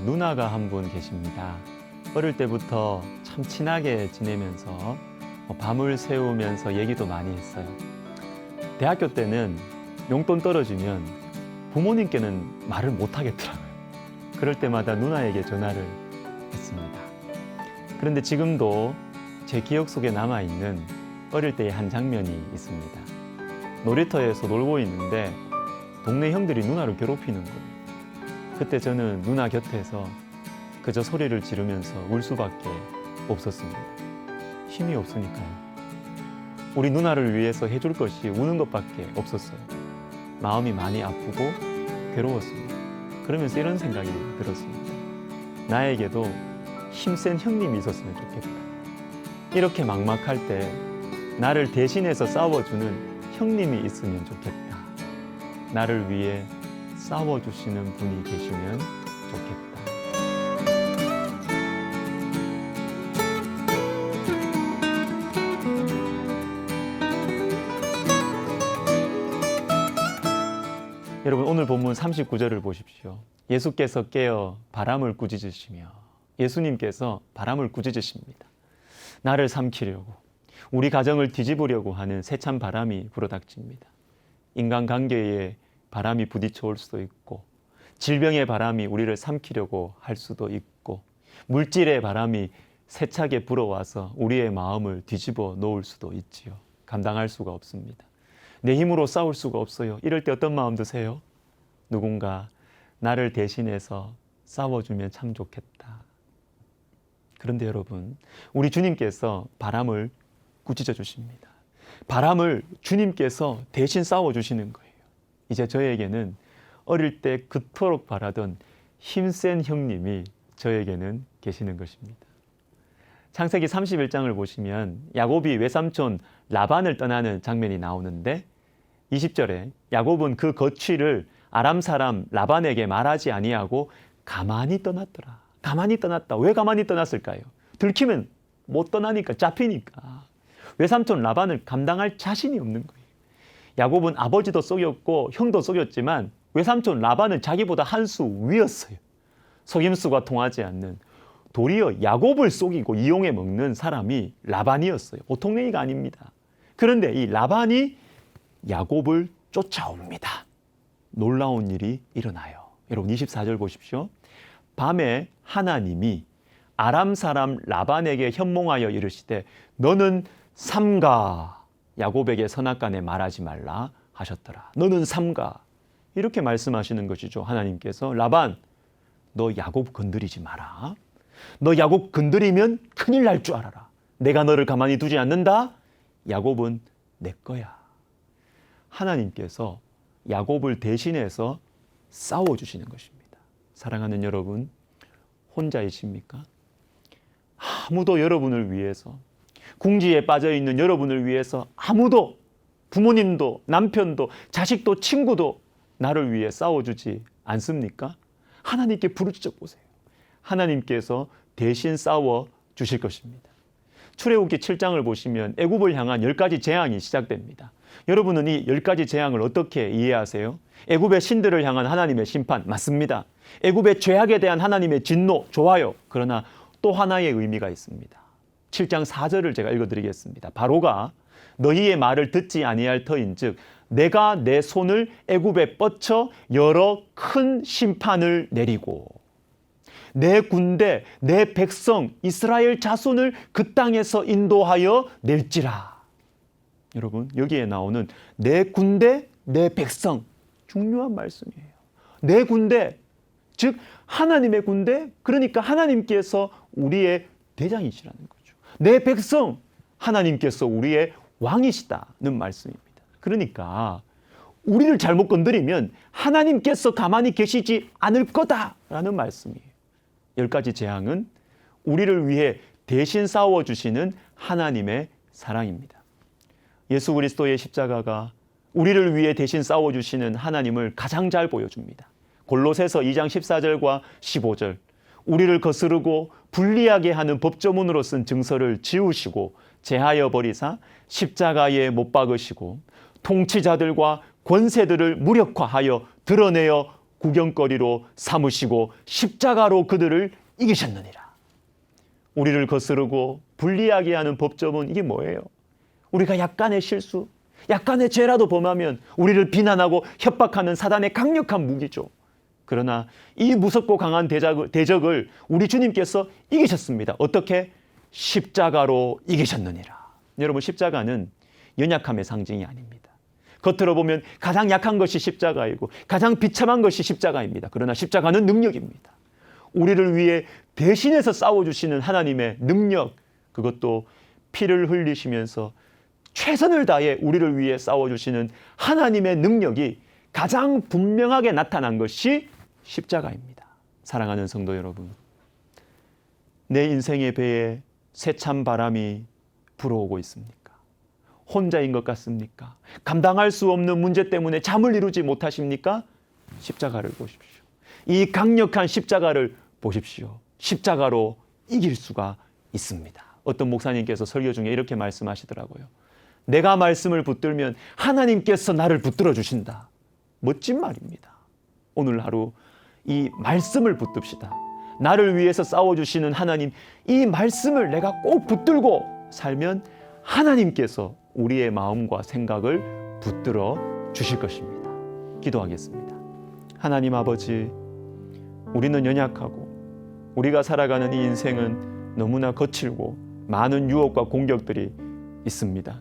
누나가 한 분 계십니다. 어릴 때부터 참 친하게 지내면서 밤을 새우면서 얘기도 많이 했어요. 대학교 때는 용돈 떨어지면 부모님께는 말을 못 하겠더라고요. 그럴 때마다 누나에게 전화를 했습니다. 그런데 지금도 제 기억 속에 남아있는 어릴 때의 한 장면이 있습니다. 놀이터에서 놀고 있는데 동네 형들이 누나를 괴롭히는 거예요. 그때 저는 누나 곁에서 그저 소리를 지르면서 울 수밖에 없었습니다. 힘이 없으니까요. 우리 누나를 위해서 해줄 것이 우는 것밖에 없었어요. 마음이 많이 아프고 괴로웠습니다. 그러면서 이런 생각이 들었습니다. 나에게도 힘센 형님이 있었으면 좋겠다. 이렇게 막막할 때 나를 대신해서 싸워주는 형님이 있으면 좋겠다. 나를 위해 싸워주시는 분이 계시면 좋겠다. 여러분, 오늘 본문 39절을 보십시오. 예수께서 깨어 바람을 꾸짖으시며, 예수님께서 바람을 꾸짖으십니다. 나를 삼키려고, 우리 가정을 뒤집으려고 하는 세찬 바람이 불어닥칩니다. 인간관계에 바람이 부딪혀 올 수도 있고, 질병의 바람이 우리를 삼키려고 할 수도 있고, 물질의 바람이 세차게 불어와서 우리의 마음을 뒤집어 놓을 수도 있지요. 감당할 수가 없습니다. 내 힘으로 싸울 수가 없어요. 이럴 때 어떤 마음 드세요? 누군가 나를 대신해서 싸워주면 참 좋겠다. 그런데 여러분, 우리 주님께서 바람을 꾸짖어 주십니다. 바람을 주님께서 대신 싸워주시는 거예요. 이제 저에게는 어릴 때 그토록 바라던 힘센 형님이 저에게는 계시는 것입니다. 창세기 31장을 보시면 야곱이 외삼촌 라반을 떠나는 장면이 나오는데 20절에 야곱은 그 거취를 아람 사람 라반에게 말하지 아니하고 가만히 떠났더라. 가만히 떠났다. 왜 가만히 떠났을까요? 들키면 못 떠나니까, 잡히니까. 외삼촌 라반을 감당할 자신이 없는 거예요. 야곱은 아버지도 속였고 형도 속였지만 외삼촌 라반은 자기보다 한 수 위였어요. 속임수가 통하지 않는, 도리어 야곱을 속이고 이용해 먹는 사람이 라반이었어요. 보통 얘기가 아닙니다. 그런데 이 라반이 야곱을 쫓아옵니다. 놀라운 일이 일어나요. 여러분 24절 보십시오. 밤에 하나님이 아람 사람 라반에게 현몽하여 이르시되 너는 삼가 야곱에게 선악간에 말하지 말라 하셨더라. 너는 삼가, 이렇게 말씀하시는 것이죠. 하나님께서 라반, 너 야곱 건드리지 마라. 너 야곱 건드리면 큰일 날 줄 알아라. 내가 너를 가만히 두지 않는다. 야곱은 내 거야. 하나님께서 야곱을 대신해서 싸워주시는 것입니다. 사랑하는 여러분, 혼자이십니까? 아무도 여러분을 위해서, 궁지에 빠져있는 여러분을 위해서 아무도, 부모님도 남편도 자식도 친구도 나를 위해 싸워주지 않습니까? 하나님께 부르짖어 보세요. 하나님께서 대신 싸워주실 것입니다. 출애굽기 7장을 보시면 애굽을 향한 10가지 재앙이 시작됩니다. 여러분은 이 10가지 재앙을 어떻게 이해하세요? 애굽의 신들을 향한 하나님의 심판, 맞습니다. 애굽의 죄악에 대한 하나님의 진노, 좋아요. 그러나 또 하나의 의미가 있습니다. 7장 4절을 제가 읽어드리겠습니다. 바로가 너희의 말을 듣지 아니할 터인즉 내가 내 손을 애굽에 뻗쳐 여러 큰 심판을 내리고 내 군대, 내 백성, 이스라엘 자손을 그 땅에서 인도하여 낼지라. 여러분, 여기에 나오는 내 군대, 내 백성, 중요한 말씀이에요. 내 군대, 즉 하나님의 군대, 그러니까 하나님께서 우리의 대장이시라는 거죠. 내 백성, 하나님께서 우리의 왕이시다는 말씀입니다. 그러니까 우리를 잘못 건드리면 하나님께서 가만히 계시지 않을 거다라는 말씀이에요. 10가지 재앙은 우리를 위해 대신 싸워주시는 하나님의 사랑입니다. 예수 그리스도의 십자가가 우리를 위해 대신 싸워주시는 하나님을 가장 잘 보여줍니다. 골로새서 2장 14절과 15절, 우리를 거스르고 불리하게 하는 법조문으로 쓴 증서를 지우시고 제하여 버리사 십자가에 못 박으시고 통치자들과 권세들을 무력화하여 드러내어 구경거리로 삼으시고 십자가로 그들을 이기셨느니라. 우리를 거스르고 불리하게 하는 법정은 이게 뭐예요? 우리가 약간의 실수, 약간의 죄라도 범하면 우리를 비난하고 협박하는 사단의 강력한 무기죠. 그러나 이 무섭고 강한 대적을 우리 주님께서 이기셨습니다. 어떻게? 십자가로 이기셨느니라. 여러분, 십자가는 연약함의 상징이 아닙니다. 겉으로 보면 가장 약한 것이 십자가이고 가장 비참한 것이 십자가입니다. 그러나 십자가는 능력입니다. 우리를 위해 대신해서 싸워주시는 하나님의 능력, 그것도 피를 흘리시면서 최선을 다해 우리를 위해 싸워주시는 하나님의 능력이 가장 분명하게 나타난 것이 십자가입니다. 사랑하는 성도 여러분, 내 인생의 배에 세찬 바람이 불어오고 있습니까? 혼자인 것 같습니까? 감당할 수 없는 문제 때문에 잠을 이루지 못하십니까? 십자가를 보십시오. 이 강력한 십자가를 보십시오. 십자가로 이길 수가 있습니다. 어떤 목사님께서 설교 중에 이렇게 말씀하시더라고요. 내가 말씀을 붙들면 하나님께서 나를 붙들어 주신다. 멋진 말입니다. 오늘 하루 이 말씀을 붙듭시다. 나를 위해서 싸워주시는 하나님, 이 말씀을 내가 꼭 붙들고 살면 하나님께서 우리의 마음과 생각을 붙들어 주실 것입니다. 기도하겠습니다. 하나님 아버지, 우리는 연약하고 우리가 살아가는 이 인생은 너무나 거칠고 많은 유혹과 공격들이 있습니다.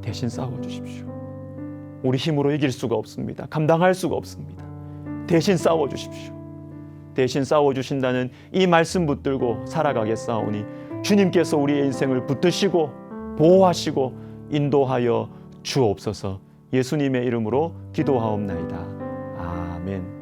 대신 싸워주십시오. 우리 힘으로 이길 수가 없습니다. 감당할 수가 없습니다. 대신 싸워주십시오. 대신 싸워주신다는 이 말씀 붙들고 살아가겠사오니 주님께서 우리의 인생을 붙드시고 보호하시고 인도하여 주옵소서. 예수님의 이름으로 기도하옵나이다. 아멘.